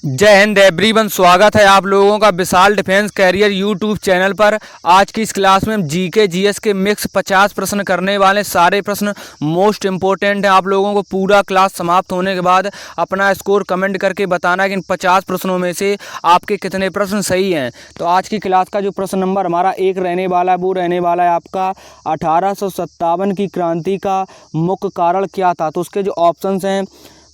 जय हिंद एवरीवन। स्वागत है आप लोगों का विशाल डिफेंस कैरियर यूट्यूब चैनल पर। आज की इस क्लास में हम जीके जीएस के मिक्स 50 प्रश्न करने वाले। सारे प्रश्न मोस्ट इंपॉर्टेंट हैं। आप लोगों को पूरा क्लास समाप्त होने के बाद अपना स्कोर कमेंट करके बताना है कि इन 50 प्रश्नों में से आपके कितने प्रश्न सही हैं। तो आज की क्लास का जो प्रश्न नंबर हमारा 1 रहने वाला है वो रहने वाला है आपका 1857 की क्रांति का मुख्य कारण क्या था। तो उसके जो ऑप्शंस हैं,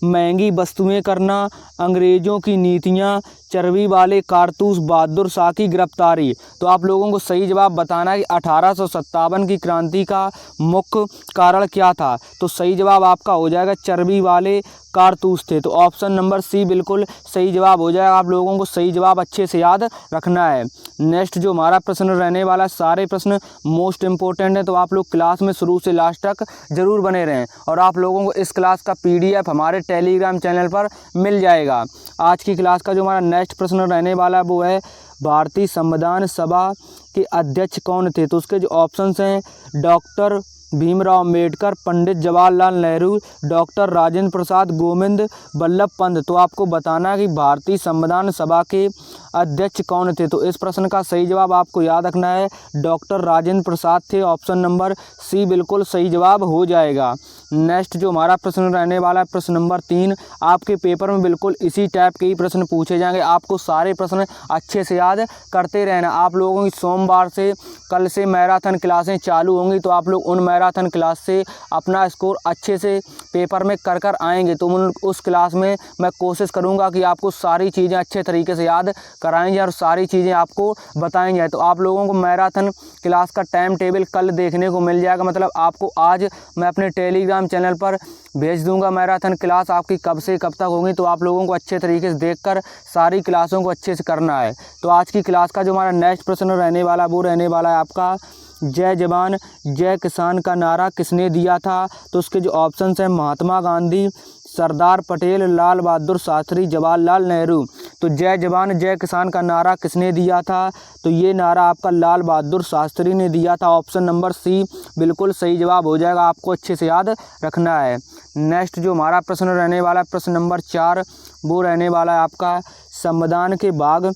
महंगी वस्तुएं करना, अंग्रेजों की नीतियां, चर्बी वाले कारतूस, बहादुर शाह की गिरफ्तारी। तो आप लोगों को सही जवाब बताना है कि 1857 की क्रांति का मुख्य कारण क्या था। तो सही जवाब आपका हो जाएगा चर्बी वाले कारतूस थे। तो ऑप्शन नंबर सी बिल्कुल सही जवाब हो जाएगा। आप लोगों को सही जवाब अच्छे से याद रखना है। नेक्स्ट जो हमारा प्रश्न रहने वाला है, सारे प्रश्न मोस्ट इंपॉर्टेंट है, तो आप लोग क्लास में शुरू से लास्ट तक जरूर बने रहें। और आप लोगों को इस क्लास का PDF हमारे टेलीग्राम चैनल पर मिल जाएगा। आज की क्लास का जो हमारा नेक्स्ट प्रश्न रहने वाला है वो है भारतीय संविधान सभा के अध्यक्ष कौन थे। तो उसके जो ऑप्शंस हैं, डॉक्टर भीमराव अम्बेडकर, पंडित जवाहरलाल नेहरू, डॉक्टर राजेंद्र प्रसाद, गोविंद बल्लभ पंत। तो आपको बताना है कि भारतीय संविधान सभा के अध्यक्ष कौन थे। तो इस प्रश्न का सही जवाब आपको याद रखना है, डॉक्टर राजेंद्र प्रसाद थे। ऑप्शन नंबर सी बिल्कुल सही जवाब हो जाएगा। नेक्स्ट जो हमारा प्रश्न रहने वाला है, प्रश्न नंबर 3। आपके पेपर में बिल्कुल इसी टाइप के ही प्रश्न पूछे जाएंगे। आपको सारे प्रश्न अच्छे से याद करते रहना। आप लोगों की सोमवार से कल से मैराथन क्लासें चालू होंगी, तो आप लोग उन मैराथन क्लास से अपना स्कोर अच्छे से पेपर में कर कर आएंगे। तो उस क्लास में मैं कोशिश करूंगा कि आपको सारी चीज़ें अच्छे तरीके से याद कराएंगे और सारी चीज़ें आपको बताएंगे। तो आप लोगों को मैराथन क्लास का टाइम टेबल कल देखने को मिल जाएगा। मतलब आपको आज मैं अपने टेलीग्राम चैनल पर भेज दूंगा मैराथन क्लास आपकी कब से कब तक होगी। तो आप लोगों को अच्छे तरीके से देखकर सारी क्लासों को अच्छे से करना है। तो आज की क्लास का जो हमारा नेक्स्ट प्रश्न रहने वाला वो रहने वाला है आपका, जय जवान जय किसान का नारा किसने दिया था। तो उसके जो ऑप्शंस हैं, महात्मा गांधी, सरदार पटेल, लाल बहादुर शास्त्री, जवाहरलाल नेहरू। तो जय जवान जय किसान का नारा किसने दिया था। तो ये नारा आपका लाल बहादुर शास्त्री ने दिया था। ऑप्शन नंबर सी बिल्कुल सही जवाब हो जाएगा। आपको अच्छे से याद रखना है। नेक्स्ट जो हमारा प्रश्न रहने वाला है, प्रश्न नंबर 4, वो रहने वाला है आपका, संविधान के भाग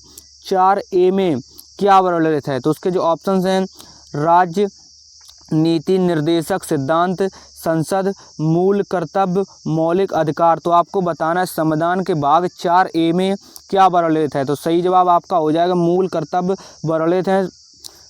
4A में क्या वर्णित है। तो उसके जो ऑप्शंस हैं, राज्य नीति निर्देशक सिद्धांत, संसद, मूल कर्तव्य, मौलिक अधिकार। तो आपको बताना है संविधान के भाग 4A में क्या वर्णित है। तो सही जवाब आपका हो जाएगा मूल कर्तव्य वर्णित है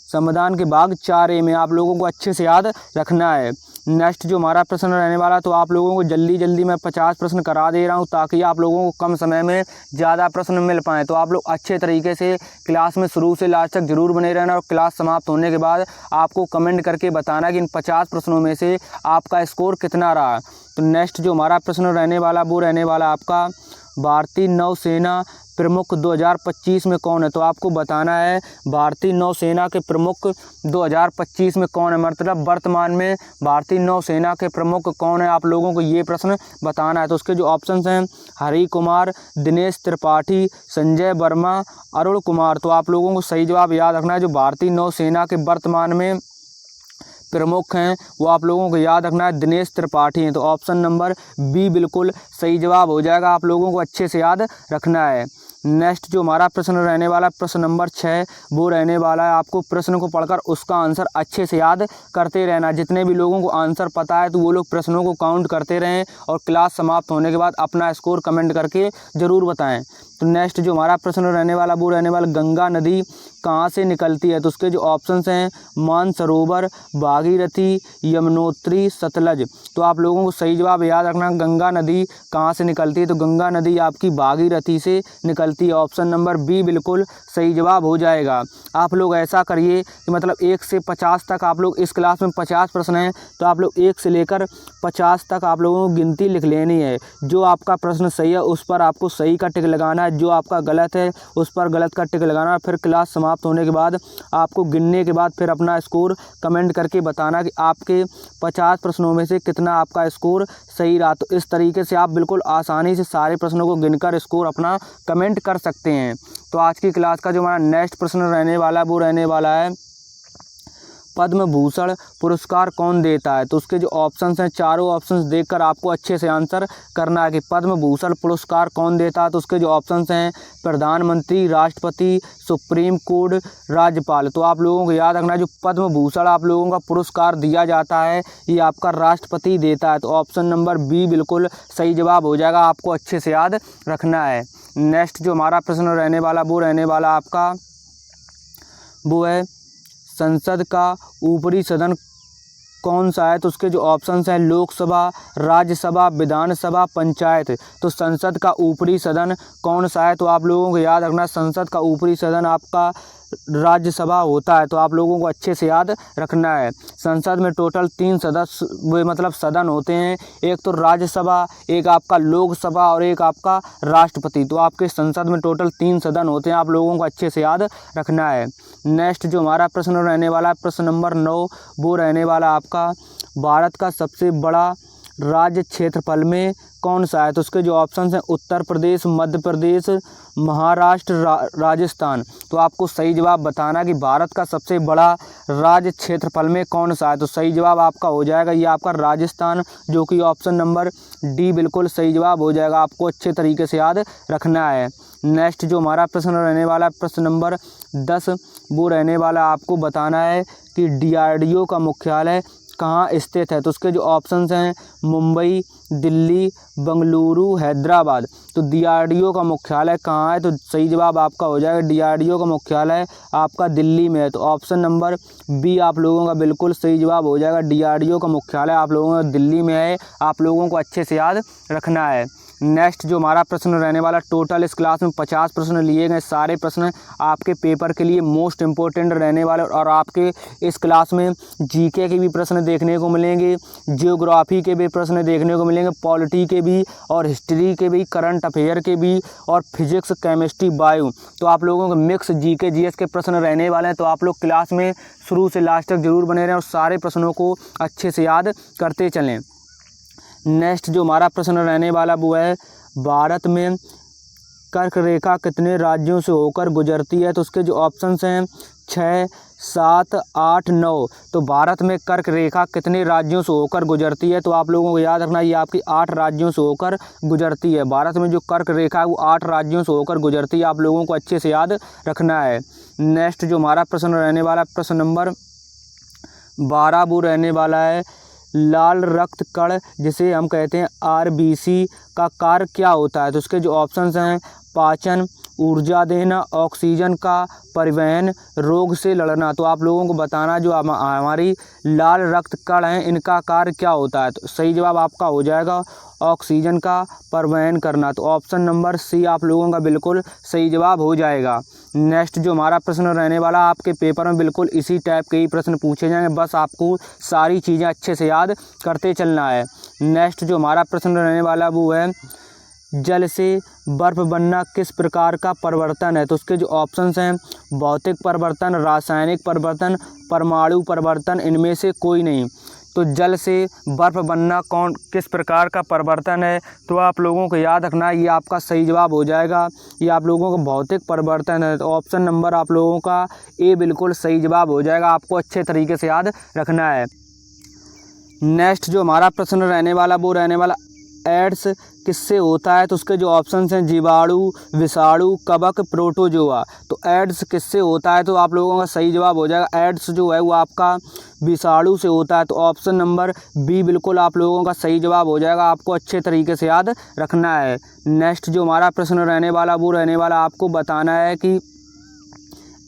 संविधान के भाग 4A में। आप लोगों को अच्छे से याद रखना है। नेक्स्ट जो हमारा प्रश्न रहने वाला, तो आप लोगों को जल्दी जल्दी मैं 50 प्रश्न करा दे रहा हूं ताकि आप लोगों को कम समय में ज़्यादा प्रश्न मिल पाएँ। तो आप लोग अच्छे तरीके से क्लास में शुरू से लास्ट तक जरूर बने रहना और क्लास समाप्त होने के बाद आपको कमेंट करके बताना कि इन 50 प्रश्नों में से आपका स्कोर कितना रहा। तो नेक्स्ट जो हमारा प्रश्न रहने वाला वो रहने वाला आपका, भारतीय नौसेना प्रमुख 2025 में कौन है। तो आपको बताना है भारतीय नौसेना के प्रमुख 2025 में कौन है, मतलब वर्तमान में भारतीय नौसेना के प्रमुख कौन है, आप लोगों को ये प्रश्न बताना है। तो उसके जो ऑप्शंस हैं, हरि कुमार, दिनेश त्रिपाठी, संजय वर्मा, अरुण कुमार। तो आप लोगों को सही जवाब याद रखना है। जो भारतीय नौसेना के वर्तमान में प्रमुख हैं वो आप लोगों को याद रखना है, दिनेश त्रिपाठी हैं। तो ऑप्शन नंबर बी बिल्कुल सही जवाब हो जाएगा। आप लोगों को अच्छे से याद रखना है। नेक्स्ट जो हमारा प्रश्न रहने वाला, प्रश्न नंबर 6, वो रहने वाला है आपको प्रश्न को पढ़कर उसका आंसर अच्छे से याद करते रहना। जितने भी लोगों को आंसर पता है तो वो लोग प्रश्नों को काउंट करते रहें और क्लास समाप्त होने के बाद अपना स्कोर कमेंट करके ज़रूर बताएं। तो नेक्स्ट जो हमारा प्रश्न रहने वाला वो रहने वाला, गंगा नदी कहाँ से निकलती है। तो उसके जो ऑप्शंस हैं, मानसरोवर, भागीरथी, यमुनोत्री, सतलज। तो आप लोगों को सही जवाब याद रखना, गंगा नदी कहाँ से निकलती है। तो गंगा नदी आपकी भागीरथी से निकलती है। ऑप्शन नंबर बी बिल्कुल सही जवाब हो जाएगा। आप लोग ऐसा करिए कि मतलब 1 से 50 तक, आप लोग इस क्लास में 50 प्रश्न हैं तो आप लोग 1 से लेकर 50 तक आप लोगों को गिनती लिख लेनी है। जो आपका प्रश्न सही है उस पर आपको सही का टिक लगाना है, जो आपका गलत है उस पर गलत का टिक लगाना है। फिर क्लास समाप्त होने के बाद आपको गिनने के बाद फिर अपना स्कोर कमेंट करके बताना कि आपके 50 प्रश्नों में से कितना आपका स्कोर सही रहा। तो इस तरीके से आप बिल्कुल आसानी से सारे प्रश्नों को गिनकर स्कोर अपना कमेंट कर सकते हैं। तो आज की क्लास का जो हमारा नेक्स्ट प्रश्न रहने वाला है वो रहने वाला है पद्म भूषण पुरस्कार कौन देता है? तो उसके जो ऑप्शंस हैं, चारों ऑप्शंस देखकर आपको अच्छे से आंसर करना है कि पद्म भूषण पुरस्कार कौन देता है। तो उसके जो ऑप्शंस हैं, प्रधानमंत्री, राष्ट्रपति, सुप्रीम कोर्ट, राज्यपाल। तो आप लोगों को याद रखना है जो पद्म भूषण आप लोगों का पुरस्कार दिया जाता है ये आपका राष्ट्रपति देता है। तो ऑप्शन नंबर बी बिल्कुल सही जवाब हो जाएगा, आपको अच्छे से याद रखना है। नेक्स्ट जो हमारा प्रश्न रहने वाला आपका वो है संसद का ऊपरी सदन कौन सा है? तो उसके जो ऑप्शंस हैं, लोकसभा, राज्यसभा, विधानसभा, पंचायत। तो संसद का ऊपरी सदन कौन सा है? तो आप लोगों को याद रखना संसद का ऊपरी सदन आपका राज्यसभा होता है। तो आप लोगों को अच्छे से याद रखना है। संसद में टोटल 3 सदस्य मतलब सदन होते हैं, एक तो राज्यसभा, एक आपका लोकसभा और एक आपका राष्ट्रपति। तो आपके संसद में टोटल 3 सदन होते हैं, आप लोगों को अच्छे से याद रखना है। नेक्स्ट जो हमारा प्रश्न रहने वाला है, प्रश्न नंबर 9, वो रहने वाला आपका भारत का सबसे बड़ा राज्य क्षेत्रफल में कौन सा है? तो उसके जो ऑप्शंस हैं, उत्तर प्रदेश, मध्य प्रदेश, महाराष्ट्र, राजस्थान। तो आपको सही जवाब बताना कि भारत का सबसे बड़ा राज्य क्षेत्रफल में कौन सा है। तो सही जवाब आपका हो जाएगा ये आपका राजस्थान, जो कि ऑप्शन नंबर डी बिल्कुल सही जवाब हो जाएगा, आपको अच्छे तरीके से याद रखना है। नेक्स्ट जो हमारा प्रश्न रहने वाला है, प्रश्न नंबर 10, वो रहने वाला आपको बताना है कि DRDO का मुख्यालय कहाँ स्थित है? तो उसके जो ऑप्शंस हैं, मुंबई, दिल्ली, बेंगलुरु, हैदराबाद। तो DRDO का मुख्यालय कहाँ है? तो सही जवाब आपका हो जाएगा DRDO का मुख्यालय आपका दिल्ली में है। तो ऑप्शन नंबर बी आप लोगों का बिल्कुल सही जवाब हो जाएगा, DRDO का मुख्यालय आप लोगों का दिल्ली में है, आप लोगों को अच्छे से याद रखना है। नेक्स्ट जो हमारा प्रश्न रहने वाला, टोटल इस क्लास में 50 प्रश्न लिए गए, सारे प्रश्न आपके पेपर के लिए मोस्ट इम्पोर्टेंट रहने वाले और आपके इस क्लास में जीके के भी प्रश्न देखने को मिलेंगे, जियोग्राफी के भी प्रश्न देखने को मिलेंगे, पॉलिटी के भी और हिस्ट्री के भी, करंट अफेयर के भी और फिजिक्स, केमिस्ट्री, बायो। तो आप लोगों को मिक्स जीके जीएस के प्रश्न रहने वाले हैं। तो आप लोग क्लास में शुरू से लास्ट तक जरूर बने रहें और सारे प्रश्नों को अच्छे से याद करते चलें। नेक्स्ट जो हमारा प्रश्न रहने वाला वो है, भारत में कर्क रेखा कितने राज्यों से होकर गुजरती है? तो उसके जो ऑप्शंस हैं, 6, 7, 8, 9। तो भारत में कर्क रेखा कितने राज्यों से होकर गुजरती है? तो आप लोगों को याद रखना ये आपकी 8 राज्यों से होकर गुजरती है। भारत में जो कर्क रेखा है वो 8 राज्यों से होकर गुजरती है, आप लोगों को अच्छे से याद रखना है। नेक्स्ट जो हमारा प्रश्न रहने वाला, प्रश्न नंबर 12 वो रहने वाला है, लाल रक्त कण जिसे हम कहते हैं RBC का कार्य क्या होता है? तो उसके जो ऑप्शंस हैं, पाचन, ऊर्जा देना, ऑक्सीजन का परिवहन, रोग से लड़ना। तो आप लोगों को बताना जो हमारी लाल रक्त कण हैं इनका कार्य क्या होता है। तो सही जवाब आपका हो जाएगा ऑक्सीजन का परिवहन करना। तो ऑप्शन नंबर सी आप लोगों का बिल्कुल सही जवाब हो जाएगा। नेक्स्ट जो हमारा प्रश्न रहने वाला, आपके पेपर में बिल्कुल इसी टाइप के ही प्रश्न पूछे जाएंगे, बस आपको सारी चीज़ें अच्छे से याद करते चलना है। नेक्स्ट जो हमारा प्रश्न रहने वाला वो है, जल से बर्फ़ बनना किस प्रकार का परिवर्तन है? तो उसके जो ऑप्शंस हैं, भौतिक परिवर्तन, रासायनिक परिवर्तन, परमाणु परिवर्तन, इनमें से कोई नहीं। तो जल से बर्फ़ बनना किस प्रकार का परिवर्तन है? तो आप लोगों को याद रखना ये आपका सही जवाब हो जाएगा, ये आप लोगों का भौतिक परिवर्तन है। तो ऑप्शन नंबर आप लोगों का ए बिल्कुल सही जवाब हो जाएगा, आपको अच्छे तरीके से याद रखना है। नेक्स्ट जो हमारा प्रश्न रहने वाला वो रहने वाला, एड्स किससे होता है? तो उसके जो ऑप्शंस हैं, जीवाणु, विषाणु, कवक, प्रोटोजोआ। तो एड्स किससे होता है? तो आप लोगों का सही जवाब हो जाएगा एड्स जो है वो आपका विषाणु से होता है। तो ऑप्शन नंबर बी बिल्कुल आप लोगों का सही जवाब हो जाएगा, आपको अच्छे तरीके से याद रखना है। नेक्स्ट जो हमारा प्रश्न रहने वाला वो रहने वाला, आपको बताना है कि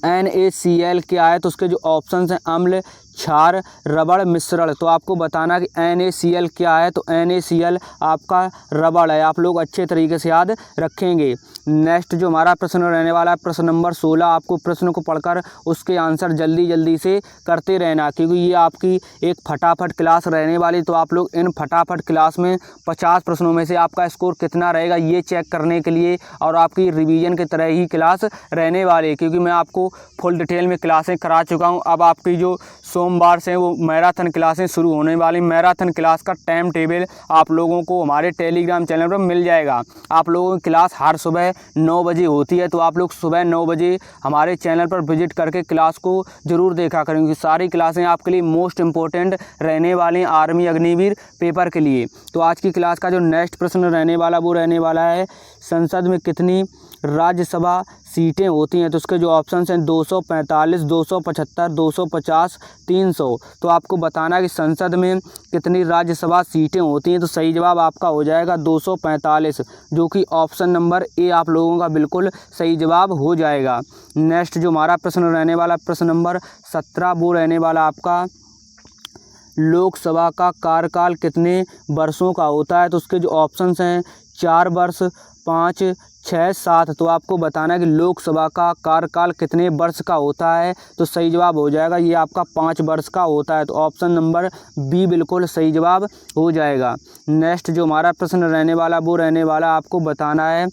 NaCl क्या है? तो उसके जो ऑप्शंस हैं, अम्ल, क्षार, रबड़, मिश्रण। तो आपको बताना कि NaCl क्या है? तो NaCl आपका रबड़ है, आप लोग अच्छे तरीके से याद रखेंगे। नेक्स्ट जो हमारा प्रश्न रहने वाला है, प्रश्न नंबर 16, आपको प्रश्न को पढ़कर उसके आंसर जल्दी जल्दी से करते रहना, क्योंकि ये आपकी एक फटाफट क्लास रहने वाली। तो आप लोग इन फटाफट क्लास में 50 प्रश्नों में से आपका स्कोर कितना रहेगा ये चेक करने के लिए, और आपकी रिवीजन की तरह ही क्लास रहने वाली है, क्योंकि मैं आपको फुल डिटेल में क्लासें करा चुका हूँ। अब आपकी जो सोमवार से वो मैराथन क्लासें शुरू होने वाली। मैराथन क्लास का टाइम टेबल आप लोगों को हमारे टेलीग्राम चैनल पर मिल जाएगा। आप लोगों की क्लास हर सुबह 9 बजे होती है, तो आप लोग सुबह 9 बजे हमारे चैनल पर विजिट करके क्लास को ज़रूर देखा करेंगे। सारी क्लासें आपके लिए मोस्ट इम्पोर्टेंट रहने वाली हैं आर्मी अग्निवीर पेपर के लिए। तो आज की क्लास का जो नेक्स्ट प्रश्न रहने वाला वो रहने वाला है, संसद में कितनी राज्यसभा सीटें होती हैं? तो उसके जो ऑप्शन हैं 245, 275, 250, 300। तो आपको बताना है कि संसद में कितनी राज्यसभा सीटें होती हैं। तो सही जवाब आपका हो जाएगा 245, जो कि ऑप्शन नंबर ए आप लोगों का बिल्कुल सही जवाब हो जाएगा। नेक्स्ट जो हमारा प्रश्न रहने वाला प्रश्न नंबर 17 वो रहने वाला आपका, लोकसभा का कार्यकाल कितने वर्षों का होता है? तो उसके जो ऑप्शंस हैं 4 वर्ष, 5, 6, 7। तो आपको बताना है कि लोकसभा का कार्यकाल कितने वर्ष का होता है। तो सही जवाब हो जाएगा ये आपका 5 वर्ष का होता है। तो ऑप्शन नंबर बी बिल्कुल सही जवाब हो जाएगा। नेक्स्ट जो हमारा प्रश्न रहने वाला वो रहने वाला, आपको बताना है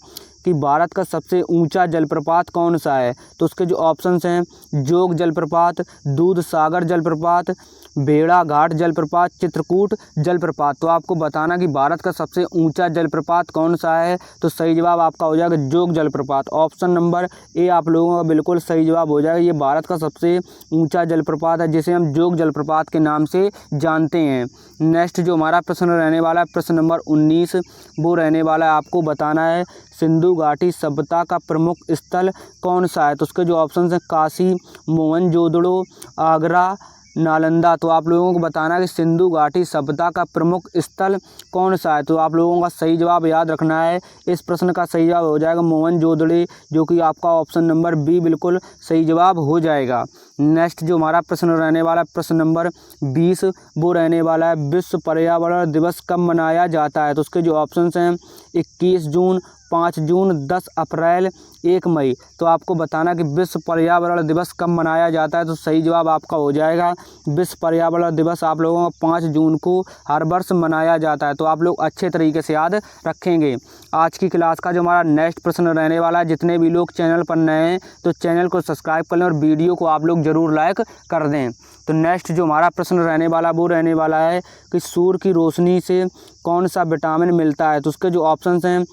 कि भारत का सबसे ऊंचा जलप्रपात कौन सा है? तो उसके जो ऑप्शंस हैं जोग जलप्रपात, दूध सागर जलप्रपात, भेड़ा घाट जलप्रपात, चित्रकूट जलप्रपात। तो आपको बताना कि भारत का सबसे ऊंचा जलप्रपात कौन सा है। तो सही जवाब आपका हो जाएगा जोग जलप्रपात। ऑप्शन नंबर ए आप लोगों का बिल्कुल सही जवाब हो जाएगा। ये भारत का सबसे ऊंचा जलप्रपात है, जिसे हम जोग जलप्रपात के नाम से जानते हैं। नेक्स्ट जो हमारा प्रश्न रहने वाला है प्रश्न नंबर 19 वो रहने वाला है, आपको बताना है सिंधु घाटी सभ्यता का प्रमुख स्थल कौन सा है? तो उसके जो ऑप्शन हैं काशी, मोहनजोदड़ो, आगरा, नालंदा। तो आप लोगों को बताना है कि सिंधु घाटी सभ्यता का प्रमुख स्थल कौन सा है। तो आप लोगों का सही जवाब याद रखना है, इस प्रश्न का सही जवाब हो जाएगा मोहनजोदड़ो, जो कि आपका ऑप्शन नंबर बी बिल्कुल सही जवाब हो जाएगा। नेक्स्ट जो हमारा प्रश्न रहने वाला प्रश्न नंबर 20 वो रहने वाला है, विश्व पर्यावरण दिवस कब मनाया जाता है? तो उसके जो ऑप्शंस हैं 21 जून, 5 जून, 10 अप्रैल, 1 मई। तो आपको बताना कि विश्व पर्यावरण दिवस कब मनाया जाता है। तो सही जवाब आपका हो जाएगा विश्व पर्यावरण दिवस आप लोगों का 5 जून को हर वर्ष मनाया जाता है। तो आप लोग अच्छे तरीके से याद रखेंगे। आज की क्लास का जो हमारा नेक्स्ट प्रश्न रहने वाला है, जितने भी लोग चैनल पर नए हैं तो चैनल को सब्सक्राइब कर लें और वीडियो को आप लोग ज़रूर लाइक कर दें। तो नेक्स्ट जो हमारा प्रश्न रहने वाला वो रहने वाला है कि सूर्य की रोशनी से कौन सा विटामिन मिलता है? तो उसके जो ऑप्शंस हैं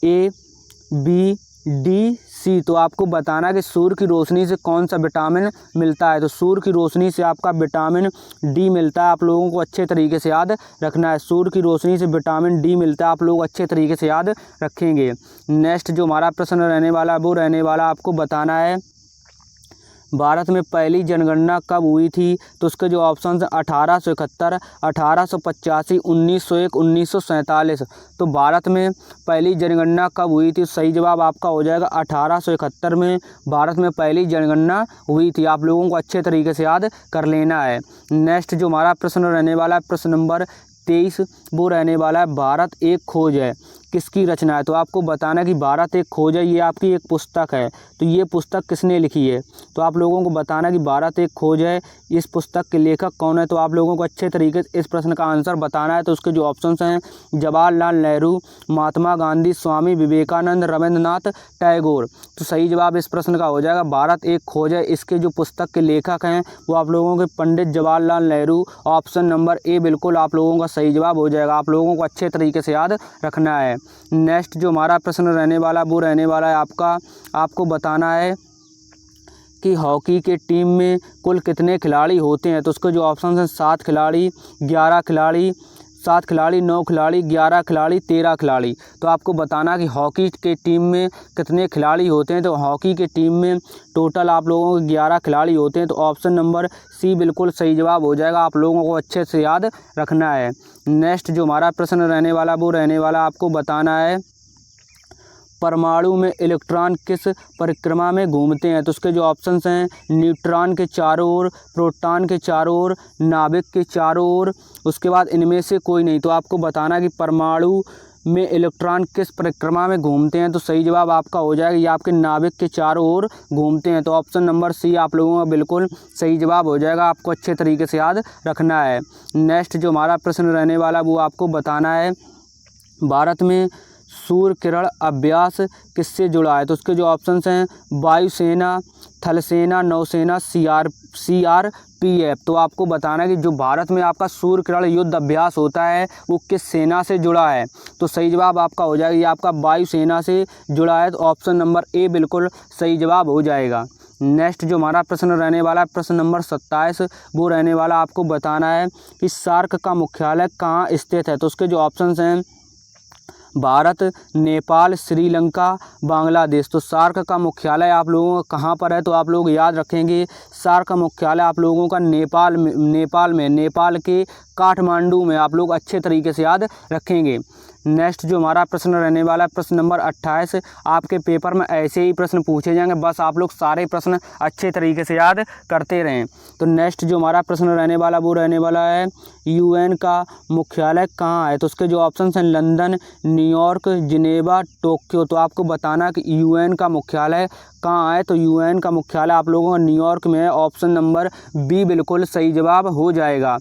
ए, बी, डी, सी। तो आपको बताना कि सूर्य की रोशनी से कौन सा विटामिन मिलता है। तो सूर्य की रोशनी से आपका विटामिन डी मिलता है। आप लोगों को अच्छे तरीके से याद रखना है, सूर्य की रोशनी से विटामिन डी मिलता है। आप लोग अच्छे तरीके से याद रखेंगे। नेक्स्ट जो हमारा प्रश्न रहने वाला वो रहने वाला, आपको बताना है भारत में पहली जनगणना कब हुई थी? तो उसके जो ऑप्शन हैं 1871, 1885, 1901, 1947। तो भारत में पहली जनगणना कब हुई थी? सही जवाब आपका हो जाएगा 1871 में भारत में पहली जनगणना हुई थी। आप लोगों को अच्छे तरीके से याद कर लेना है। नेक्स्ट जो हमारा प्रश्न रहने वाला है प्रश्न नंबर 23 वो रहने वाला है, भारत एक खोज है किसकी रचना है? तो आपको बताना है कि भारत एक खोज है, ये आपकी एक पुस्तक है। तो ये पुस्तक किसने लिखी है? तो आप लोगों को बताना है कि भारत एक खोज है, इस पुस्तक के लेखक कौन है? तो आप लोगों को अच्छे तरीके से इस प्रश्न का आंसर बताना है। तो उसके जो ऑप्शंस हैं जवाहरलाल नेहरू, महात्मा गांधी, स्वामी विवेकानंद, रविंद्रनाथ टैगोर। तो सही जवाब इस प्रश्न का हो जाएगा भारत एक खोज है। इसके जो पुस्तक के लेखक हैं वो आप लोगों के Pandit Jawaharlal Nehru. Option number A बिल्कुल आप लोगों का सही जवाब हो जाएगा। आप लोगों को अच्छे तरीके से याद रखना है। नेक्स्ट जो हमारा प्रश्न रहने वाला वो रहने वाला है आपको बताना है कि हॉकी के टीम में कुल कितने खिलाड़ी होते हैं? तो उसके जो ऑप्शन हैं 7 खिलाड़ी, 11 खिलाड़ी, 7 खिलाड़ी, 9 खिलाड़ी, 11 खिलाड़ी, 13 खिलाड़ी। तो आपको बताना कि हॉकी के टीम में कितने खिलाड़ी होते हैं। तो हॉकी के टीम में टोटल आप लोगों के 11 खिलाड़ी होते हैं। तो ऑप्शन नंबर सी बिल्कुल सही जवाब हो जाएगा। आप लोगों को अच्छे से याद रखना है। नेक्स्ट जो हमारा प्रश्न रहने वाला वो रहने वाला, आपको बताना है परमाणु में इलेक्ट्रॉन किस परिक्रमा में घूमते हैं? तो उसके जो ऑप्शंस हैं न्यूट्रॉन के चारों ओर, प्रोटॉन के चारों ओर, नाभिक के चारों ओर, उसके बाद इनमें से कोई नहीं। तो आपको बताना कि परमाणु में इलेक्ट्रॉन किस परिक्रमा में घूमते हैं। तो सही जवाब आपका हो जाएगा ये आपके नाभिक के चारों ओर घूमते हैं। तो ऑप्शन नंबर सी आप लोगों का बिल्कुल सही जवाब हो जाएगा। आपको अच्छे तरीके से याद रखना है। नेक्स्ट जो हमारा प्रश्न रहने वाला वो आपको बताना है भारत में सूर्य किरण अभ्यास किससे जुड़ा है। तो उसके जो ऑप्शंस हैं वायुसेना, थल सेना, नौसेना, CRP। SPF। तो आपको बताना है कि जो भारत में आपका सूर्य किरण युद्ध अभ्यास होता है वो किस सेना से जुड़ा है। तो सही जवाब आपका हो जाएगा, ये आपका वायुसेना से जुड़ा है। तो ऑप्शन नंबर ए बिल्कुल सही जवाब हो जाएगा। नेक्स्ट जो हमारा प्रश्न रहने वाला है, प्रश्न नंबर 27, वो रहने वाला आपको बताना है कि सार्क का मुख्यालय कहाँ स्थित है। तो उसके जो ऑप्शंस हैं, भारत, नेपाल, श्रीलंका, बांग्लादेश। तो सार्क का मुख्यालय आप लोगों का कहाँ पर है, तो आप लोग याद रखेंगे सार्क का मुख्यालय आप लोगों का नेपाल के काठमांडू में आप लोग अच्छे तरीके से याद रखेंगे। नेक्स्ट जो हमारा प्रश्न रहने वाला है, प्रश्न नंबर 28, आपके पेपर में ऐसे ही प्रश्न पूछे जाएंगे, बस आप लोग सारे प्रश्न अच्छे तरीके से याद करते रहें। तो नेक्स्ट जो हमारा प्रश्न रहने वाला वो रहने वाला है, UN का मुख्यालय कहाँ है। तो उसके जो ऑप्शन हैं, लंदन, न्यूयॉर्क, जिनेवा, टोक्यो। तो आपको बताना कि UN का मुख्यालय कहाँ है। तो UN का मुख्यालय आप लोगों का न्यूयॉर्क में है। ऑप्शन नंबर बी बिल्कुल सही जवाब हो जाएगा।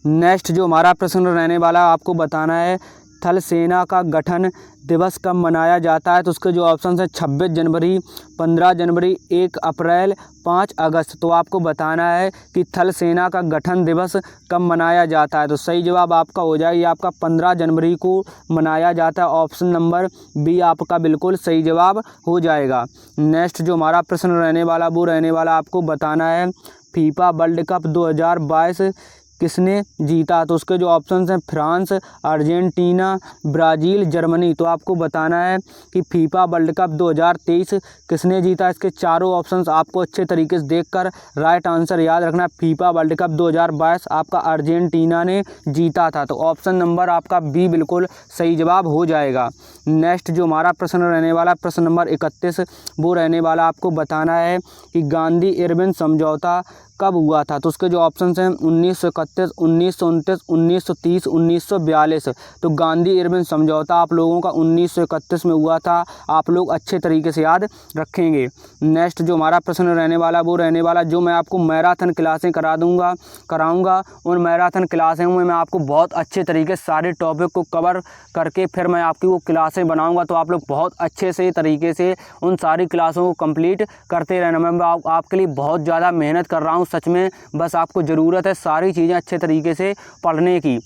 नेक्स्ट जो हमारा प्रश्न रहने वाला आपको बताना है, थल सेना का गठन दिवस कब मनाया जाता है। तो उसके जो ऑप्शन हैं, 26 जनवरी, 15 जनवरी, 1 अप्रैल, 5 अगस्त। तो आपको बताना है कि थल सेना का गठन दिवस कब मनाया जाता है। तो सही जवाब आपका हो जाएगा, ये आपका 15 जनवरी को मनाया जाता है। ऑप्शन नंबर बी आपका बिल्कुल सही जवाब हो जाएगा। नेक्स्ट जो हमारा प्रश्न रहने वाला वो रहने वाला आपको बताना है, फीफा वर्ल्ड कप 2022 किसने जीता। तो उसके जो ऑप्शंस हैं, फ्रांस, अर्जेंटीना, ब्राज़ील, जर्मनी। तो आपको बताना है कि फीफा वर्ल्ड कप 2023 किसने जीता। इसके चारों ऑप्शंस आपको अच्छे तरीके से देखकर राइट आंसर याद रखना। फीफा वर्ल्ड कप 2022 आपका अर्जेंटीना ने जीता था। तो ऑप्शन नंबर आपका बी बिल्कुल सही जवाब हो जाएगा। नेक्स्ट जो हमारा प्रश्न रहने वाला, प्रश्न नंबर 31, वो रहने वाला आपको बताना है कि गांधी इरविन समझौता कब हुआ था। तो उसके जो ऑप्शंस हैं, 1931, 1929, 1930, 1942। तो गांधी इरविन समझौता आप लोगों का 1931 में हुआ था। आप लोग अच्छे तरीके से याद रखेंगे। नेक्स्ट जो हमारा प्रश्न रहने वाला वो रहने वाला, जो मैं आपको मैराथन क्लासें कराऊंगा उन मैराथन क्लासें में मैं आपको बहुत अच्छे तरीके से सारे टॉपिक को कवर करके फिर मैं आपकी वो क्लासें बनाऊंगा। तो आप लोग बहुत अच्छे से तरीके से उन सारी क्लासों को कंप्लीट करते रहना। मैं आपके लिए बहुत ज़्यादा मेहनत कर रहा हूँ सच में, बस आपको ज़रूरत है सारी चीज़ें अच्छे तरीके से पढ़ने की।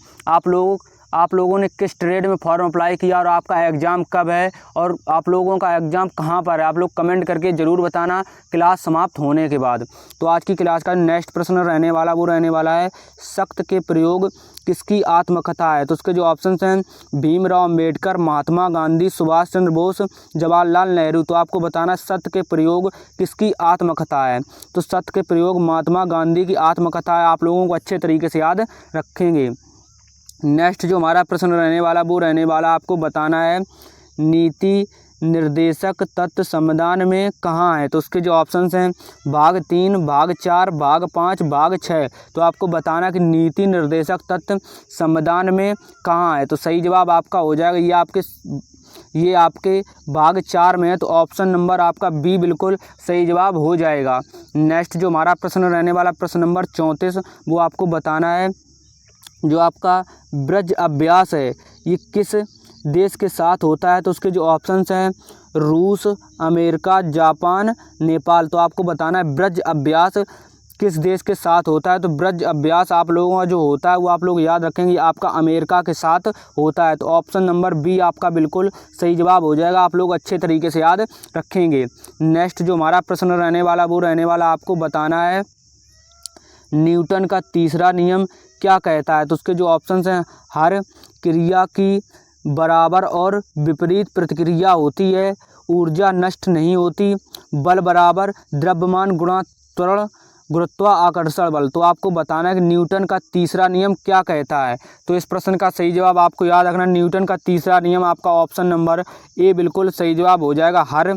आप लोगों ने किस ट्रेड में फॉर्म अप्लाई किया और आपका एग्ज़ाम कब है और आप लोगों का एग्ज़ाम कहाँ पर है, आप लोग कमेंट करके ज़रूर बताना क्लास समाप्त होने के बाद। तो आज की क्लास का नेक्स्ट प्रश्न रहने वाला वो रहने वाला है, सख्त के प्रयोग किसकी आत्मकथा है। तो उसके जो ऑप्शंस हैं, भीमराव अम्बेडकर, महात्मा गांधी, सुभाष चंद्र बोस, जवाहरलाल नेहरू। तो आपको बताना सत्य के प्रयोग किसकी आत्मकथा है। तो सत्य के प्रयोग महात्मा गांधी की आत्मकथा है। आप लोगों को अच्छे तरीके से याद रखेंगे। नेक्स्ट जो हमारा प्रश्न रहने वाला वो रहने वाला आपको बताना है, नीति निर्देशक तत्व संविधान में कहाँ है। तो उसके जो ऑप्शंस हैं, भाग 3, भाग 4, भाग 5, भाग 6। तो आपको बताना कि नीति निर्देशक तत्व संविधान में कहाँ है। तो सही जवाब आपका हो जाएगा, ये आपके भाग 4 में है। तो ऑप्शन नंबर आपका बी बिल्कुल सही जवाब हो जाएगा। नेक्स्ट जो हमारा प्रश्न रहने वाला, प्रश्न नंबर 34, वो आपको बताना है, जो आपका ब्रज अभ्यास है ये किस देश के साथ होता है। तो उसके जो ऑप्शंस हैं, रूस, अमेरिका, जापान, नेपाल। तो आपको बताना है ब्रज अभ्यास किस देश के साथ होता है। तो ब्रज अभ्यास आप लोगों का जो होता है वो आप लोग याद रखेंगे, आपका अमेरिका के साथ होता है। तो ऑप्शन नंबर बी आपका बिल्कुल सही जवाब हो जाएगा। आप लोग अच्छे तरीके से याद रखेंगे। नेक्स्ट जो हमारा प्रश्न रहने वाला वो रहने वाला आपको बताना है, न्यूटन का तीसरा नियम क्या कहता है। तो उसके जो ऑप्शंस हैं, हर क्रिया की बराबर और विपरीत प्रतिक्रिया होती है, ऊर्जा नष्ट नहीं होती, बल बराबर द्रव्यमान गुणा त्वरण गुरुत्वाकर्षण बल। तो आपको बताना है कि न्यूटन का तीसरा नियम क्या कहता है। तो इस प्रश्न का सही जवाब आपको याद रखना, न्यूटन का तीसरा नियम आपका ऑप्शन नंबर ए बिल्कुल सही जवाब हो जाएगा। हर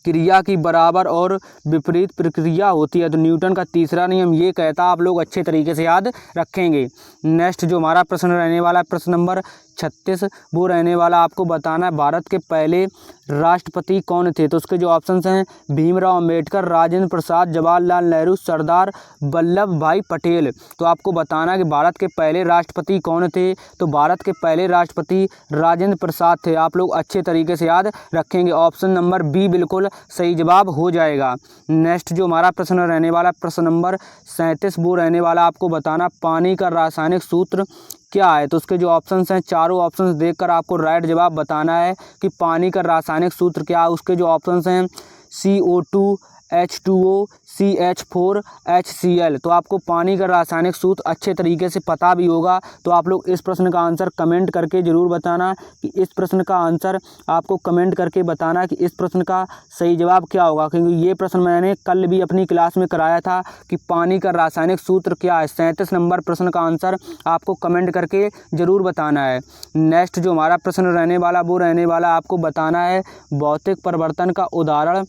क्रिया की बराबर और विपरीत प्रक्रिया होती है। तो न्यूटन का तीसरा नियम ये कहता है। आप लोग अच्छे तरीके से याद रखेंगे। नेक्स्ट जो हमारा प्रश्न रहने वाला है, प्रश्न नंबर 1936 वो रहने वाला आपको बताना है। भारत के पहले राष्ट्रपति कौन थे? तो उसके जो ऑप्शंस हैं भीमराव अंबेडकर, राजेंद्र प्रसाद, जवाहरलाल नेहरू, सरदार वल्लभ भाई पटेल। तो आपको बताना है कि भारत के पहले राष्ट्रपति कौन थे? तो भारत के पहले राष्ट्रपति राजेंद्र प्रसाद थे। आप लोग अच्छे तरीके से याद रखेंगे। ऑप्शन नंबर बी बिल्कुल सही जवाब हो जाएगा। नेक्स्ट जो हमारा प्रश्न रहने वाला प्रश्न नंबर 37 वो रहने वाला आपको बताना पानी का रासायनिक सूत्र क्या है? तो उसके जो ऑप्शंस हैं चारों ऑप्शंस देखकर आपको राइट जवाब बताना है कि पानी का रासायनिक सूत्र क्या है। उसके जो ऑप्शंस हैं CO2, H2O, CH4, HCl। तो आपको पानी का रासायनिक सूत्र अच्छे तरीके से पता भी होगा। तो आप लोग इस प्रश्न का आंसर कमेंट करके ज़रूर बताना कि इस प्रश्न का आंसर आपको कमेंट करके बताना कि इस प्रश्न का सही जवाब क्या होगा, क्योंकि ये प्रश्न मैंने कल भी अपनी क्लास में कराया था कि पानी का रासायनिक सूत्र क्या है। 37 नंबर प्रश्न का आंसर आपको कमेंट करके ज़रूर बताना है। नेक्स्ट जो हमारा प्रश्न रहने वाला वो रहने वाला आपको बताना है भौतिक परिवर्तन का उदाहरण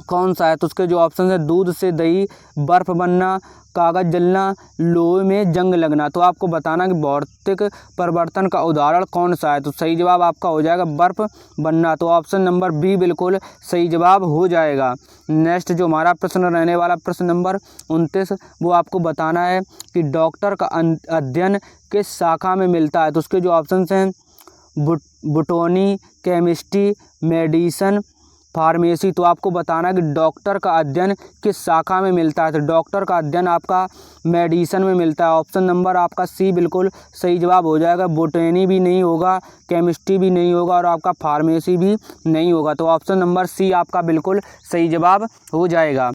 कौन सा है? तो उसके जो ऑप्शन है दूध से दही, बर्फ़ बनना, कागज़ जलना, लोहे में जंग लगना। तो आपको बताना कि भौतिक परिवर्तन का उदाहरण कौन सा है? तो सही जवाब आपका हो जाएगा बर्फ़ बनना। तो ऑप्शन नंबर बी बिल्कुल सही जवाब हो जाएगा। नेक्स्ट जो हमारा प्रश्न रहने वाला प्रश्न नंबर 29 वो आपको बताना है कि डॉक्टर का अध्ययन किस शाखा में मिलता है? तो उसके जो ऑप्शन हैं बॉटनी, केमिस्ट्री, मेडिसिन, फार्मेसी। तो आपको बताना कि डॉक्टर का अध्ययन किस शाखा में मिलता है? तो डॉक्टर का अध्ययन आपका मेडिसिन में मिलता है। ऑप्शन नंबर आपका सी बिल्कुल सही जवाब हो जाएगा। बॉटनी भी नहीं होगा, केमिस्ट्री भी नहीं होगा और आपका फार्मेसी भी नहीं होगा। तो ऑप्शन नंबर सी आपका बिल्कुल सही जवाब हो जाएगा।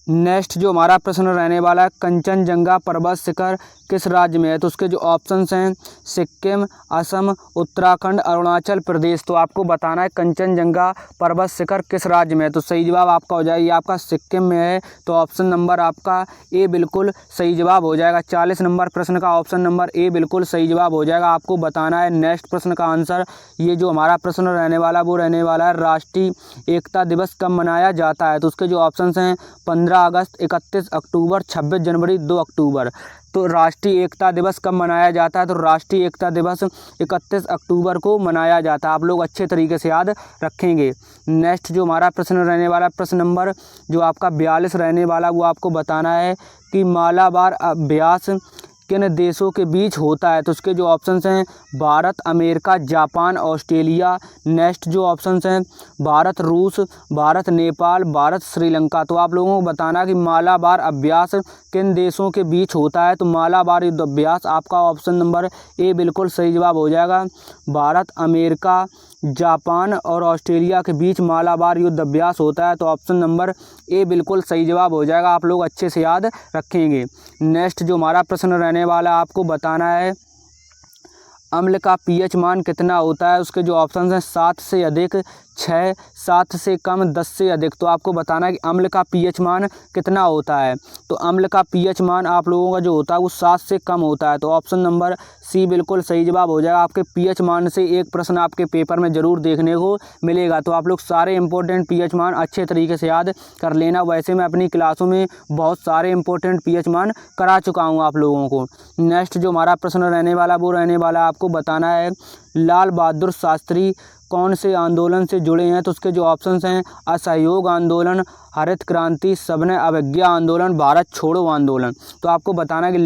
नेक्स्ट जो हमारा प्रश्न रहने वाला है कंचनजंगा पर्वत शिखर किस राज्य में है? तो उसके जो ऑप्शंस हैं सिक्किम, असम, उत्तराखंड, अरुणाचल प्रदेश। तो आपको बताना है कंचनजंगा पर्वत शिखर किस राज्य में है? तो सही जवाब आपका हो जाएगा, ये आपका सिक्किम में है। तो ऑप्शन नंबर आपका ए बिल्कुल सही जवाब हो जाएगा। 40 नंबर प्रश्न का ऑप्शन नंबर ए बिल्कुल सही जवाब हो जाएगा। आपको बताना है नेक्स्ट प्रश्न का आंसर। ये जो हमारा प्रश्न रहने वाला वो रहने वाला है राष्ट्रीय एकता दिवस कब मनाया जाता है? तो उसके जो ऑप्शंस हैं 15 अगस्त, 31 अक्टूबर, 26 जनवरी, 2 अक्टूबर। तो राष्ट्रीय एकता दिवस कब मनाया जाता है? तो राष्ट्रीय एकता दिवस 31 अक्टूबर को मनाया जाता है। आप लोग अच्छे तरीके से याद रखेंगे। नेक्स्ट जो हमारा प्रश्न रहने वाला प्रश्न नंबर जो आपका 42 रहने वाला वो आपको बताना है कि मालाबार अभ्यास किन देशों के बीच होता है? तो उसके जो ऑप्शंस हैं Bharat, America, Japan, Australia. Next जो ऑप्शंस हैं भारत, रूस, भारत, नेपाल, भारत, श्रीलंका। तो आप लोगों को बताना कि मालाबार अभ्यास किन देशों के बीच होता है? तो मालाबार युद्ध अभ्यास आपका ऑप्शन नंबर ए बिल्कुल सही जवाब हो जाएगा। भारत, अमेरिका, जापान और ऑस्ट्रेलिया के बीच मालाबार युद्ध अभ्यास होता है। तो ऑप्शन नंबर ए बिल्कुल सही जवाब हो जाएगा। आप लोग अच्छे से याद रखेंगे। नेक्स्ट जो हमारा प्रश्न रहने वाला आपको बताना है अम्ल का pH मान कितना होता है? उसके जो ऑप्शन हैं 7 से अधिक, 6, 7 से कम, 10 से अधिक। तो आपको बताना है कि अम्ल का pH मान कितना होता है? तो अम्ल का pH मान आप लोगों का जो होता है वो 7 से कम होता है। तो ऑप्शन नंबर सी बिल्कुल सही जवाब हो जाएगा। आपके pH मान से एक प्रश्न आपके पेपर में ज़रूर देखने को मिलेगा। तो आप लोग सारे इंपॉर्टेंट pH मान अच्छे तरीके से याद कर लेना। वैसे मैं अपनी क्लासों में बहुत सारे इंपॉर्टेंट pH मान करा चुका हूँ आप लोगों को। नेक्स्ट जो हमारा प्रश्न रहने वाला वो रहने वाला आपको बताना है लाल बहादुर शास्त्री कौन से आंदोलन से जुड़े हैं? तो उसके जो ऑप्शंस हैं असहयोग आंदोलन, हरित क्रांति, सविनय अवज्ञा आंदोलन, भारत छोड़ो आंदोलन। तो आपको बताना है कि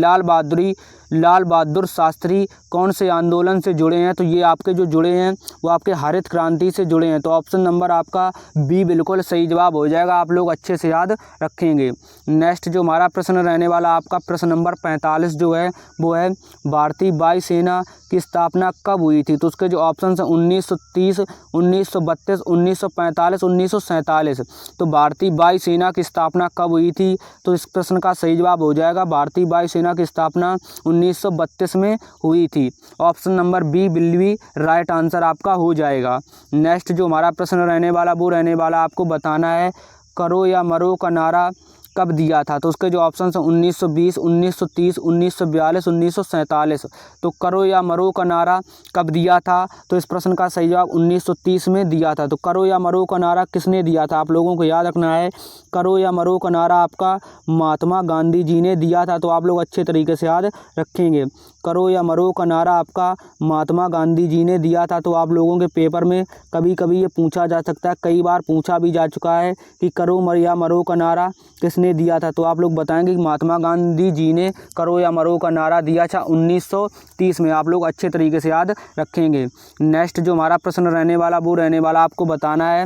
लाल बहादुर शास्त्री कौन से आंदोलन से जुड़े हैं? तो ये आपके जो जुड़े हैं वो आपके हरित क्रांति से जुड़े हैं। तो ऑप्शन नंबर आपका बी बिल्कुल सही जवाब हो जाएगा। आप लोग अच्छे से याद रखेंगे। नेक्स्ट जो हमारा प्रश्न रहने वाला आपका प्रश्न नंबर 45 जो है वो है भारतीय वायुसेना की स्थापना कब हुई थी? तो उसके जो ऑप्शन हैं 1930, 1932, 1945, 1947। तो भारतीय वायुसेना की स्थापना कब हुई थी? तो इस प्रश्न का सही जवाब हो जाएगा भारतीय वायुसेना की स्थापना 1932 में हुई थी। ऑप्शन नंबर बी बिल्ली राइट आंसर आपका हो जाएगा। नेक्स्ट जो हमारा प्रश्न रहने वाला वो रहने वाला आपको बताना है करो या मरो का नारा कब दिया था? तो उसके जो ऑप्शन हैं 1920, 1930, 1942, 1947। तो करो या मरो का नारा कब दिया था? तो इस प्रश्न का सही जवाब 1930 में दिया था। तो करो या मरो का नारा किसने दिया था? आप लोगों को याद रखना है करो या मरो का नारा आपका महात्मा गांधी जी ने दिया था। तो आप लोग अच्छे तरीके से याद रखेंगे। करो या मरो का नारा आपका महात्मा गांधी जी ने दिया था। तो आप लोगों के पेपर में कभी कभी ये पूछा जा सकता है, कई बार पूछा भी जा चुका है कि करो या मरो का नारा किसने दिया था। तो आप लोग बताएंगे कि महात्मा गांधी जी ने करो या मरो का नारा दिया था 1930 में। आप लोग अच्छे तरीके से याद रखेंगे। नेक्स्ट जो हमारा प्रश्न रहने वाला वो रहने वाला आपको बताना है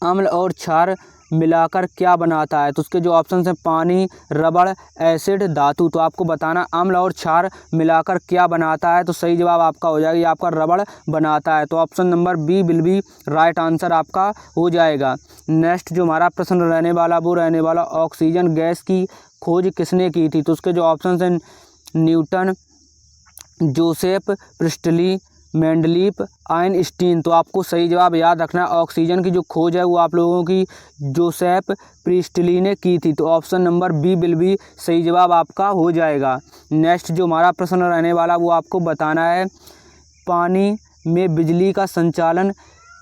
अम्ल और क्षार मिलाकर क्या बनाता है। तो उसके जो ऑप्शन हैं पानी, रबड़, एसिड, धातु। तो आपको बताना अम्ल और क्षार मिलाकर क्या बनाता है। तो सही जवाब आपका हो जाएगा, ये आपका रबड़ बनाता है। तो option number B will be right answer आपका हो जाएगा। नेक्स्ट जो हमारा प्रश्न रहने वाला वो रहने वाला ऑक्सीजन गैस की खोज किसने की थी। तो उसके जो ऑप्शन हैं Newton, Joseph priestly, Mendeleev, Einstein. तो आपको सही जवाब याद रखना है, ऑक्सीजन की जो खोज है वो आप लोगों की जोसेफ प्रिस्टली ने की थी। तो option number B will be सही जवाब आपका हो जाएगा। नेक्स्ट जो हमारा प्रश्न रहने वाला वो आपको बताना है पानी में बिजली का संचालन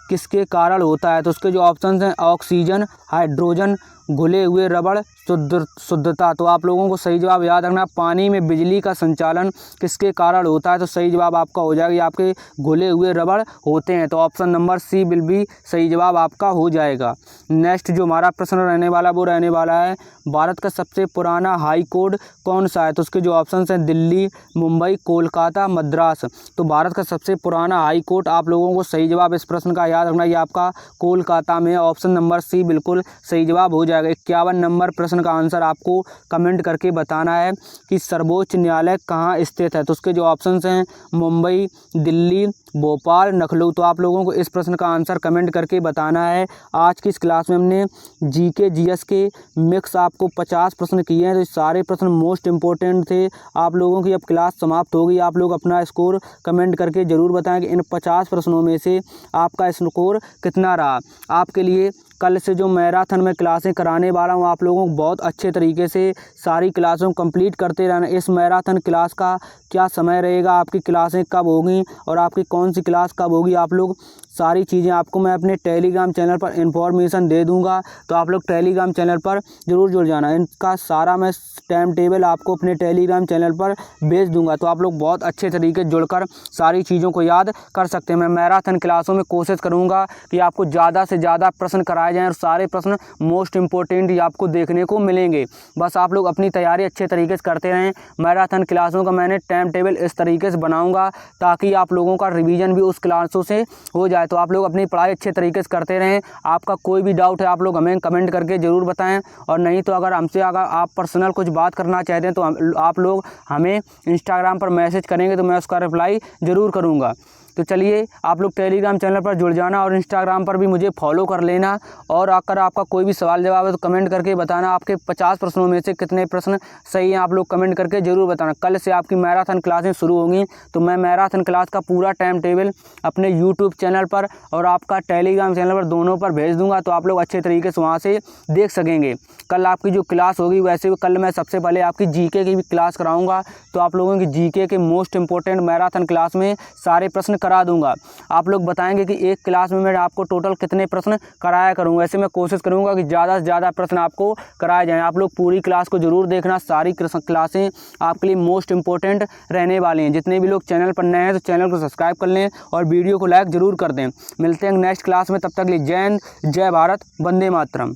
किसके कारण होता है। तो उसके जो ऑप्शन हैं ऑक्सीजन, हाइड्रोजन, घुले हुए रबड़, शुद्धता। तो आप लोगों को सही जवाब याद रखना, पानी में बिजली का संचालन किसके कारण होता है। तो सही जवाब आपका हो जाएगा, आपके घुले हुए रबड़ होते हैं। तो option number C will be सही जवाब आपका हो जाएगा। नेक्स्ट जो हमारा प्रश्न रहने वाला वो रहने वाला है भारत का सबसे पुराना हाई कोर्ट कौन सा है। तो उसके जो ऑप्शन हैं दिल्ली, मुंबई, कोलकाता, मद्रास। तो भारत का सबसे पुराना हाई कोर्ट आप लोगों को सही जवाब इस प्रश्न का याद रखना, ये आपका कोलकाता में। ऑप्शन नंबर सी बिल्कुल सही जवाब हो जाएगा। 51 नंबर प्रश्न का आंसर आपको कमेंट करके बताना है कि सर्वोच्च न्यायालय कहाँ स्थित है। तो उसके जो ऑप्शंस हैं मुंबई, दिल्ली, भोपाल, लखनऊ। तो आप लोगों को इस प्रश्न का आंसर कमेंट करके बताना है। आज की इस क्लास में हमने जीके जीएस के मिक्स आपको 50 प्रश्न किए हैं। तो सारे प्रश्न मोस्ट इंपॉर्टेंट थे। आप लोगों की अब क्लास समाप्त होगी, आप लोग अपना स्कोर कमेंट करके ज़रूर बताएं कि इन 50 प्रश्नों में से आपका स्कोर कितना रहा। आपके लिए कल से जो मैराथन में क्लासें कराने वाला हूँ, आप लोगों को बहुत अच्छे तरीके से सारी क्लासों कंप्लीट करते रहना। इस मैराथन क्लास का क्या समय रहेगा, आपकी क्लासें कब होगी और आपकी कौन सी क्लास कब होगी, आप लोग सारी चीज़ें आपको मैं अपने टेलीग्राम चैनल पर इन्फॉर्मेशन दे दूंगा। तो आप लोग टेलीग्राम चैनल पर ज़रूर जुड़ जाना। इनका सारा मैं टाइम टेबल आपको अपने टेलीग्राम चैनल पर भेज दूंगा। तो आप लोग बहुत अच्छे तरीके से जुड़कर सारी चीज़ों को याद कर सकते हैं। मैं मैराथन क्लासों में कोशिश करूँगा कि आपको ज़्यादा से ज़्यादा प्रश्न कराए जाएँ और सारे प्रश्न मोस्ट इंपॉर्टेंट ही आपको देखने को मिलेंगे। बस आप लोग अपनी तैयारी अच्छे तरीके से करते रहें। मैराथन क्लासों का मैंने टाइम टेबल इस तरीके से बनाऊँगा ताकि आप लोगों का रिवीजन भी उस क्लासों से हो जाए। तो आप लोग अपनी पढ़ाई अच्छे तरीके से करते रहें। आपका कोई भी डाउट है आप लोग हमें कमेंट करके ज़रूर बताएं, और नहीं तो अगर हमसे अगर आप पर्सनल कुछ बात करना चाहते हैं तो आप लोग हमें इंस्टाग्राम पर मैसेज करेंगे तो मैं उसका रिप्लाई ज़रूर करूँगा। तो चलिए आप लोग टेलीग्राम चैनल पर जुड़ जाना और इंस्टाग्राम पर भी मुझे फॉलो कर लेना। और अगर आपका कोई भी सवाल जवाब है तो कमेंट करके बताना आपके 50 प्रश्नों में से कितने प्रश्न सही हैं, आप लोग कमेंट करके ज़रूर बताना। कल से आपकी मैराथन क्लासें शुरू होंगी, तो मैं मैराथन क्लास का पूरा टाइम टेबल अपने यूट्यूब चैनल पर और आपका टेलीग्राम चैनल पर दोनों पर भेज दूँगा। तो आप लोग अच्छे तरीके से वहाँ से देख सकेंगे। कल आपकी जो क्लास होगी वैसे भी कल मैं सबसे पहले आपकी जीके की भी क्लास कराऊँगा। तो आप लोगों की जीके के मोस्ट इंपॉर्टेंट मैराथन क्लास में सारे प्रश्न करा दूंगा। आप लोग बताएंगे कि एक क्लास में मैं आपको टोटल कितने प्रश्न कराया करूँ। वैसे मैं कोशिश करूंगा कि ज़्यादा से ज़्यादा प्रश्न आपको कराए जाएं। आप लोग पूरी क्लास को जरूर देखना, सारी क्लासें आपके लिए मोस्ट इंपॉर्टेंट रहने वाली हैं। जितने भी लोग चैनल पर नए हैं तो चैनल को सब्सक्राइब कर लें और वीडियो को लाइक ज़रूर कर दें। मिलते हैं नेक्स्ट क्लास में, तब तक के लिए जय हिंद, जय भारत, वंदे मातरम।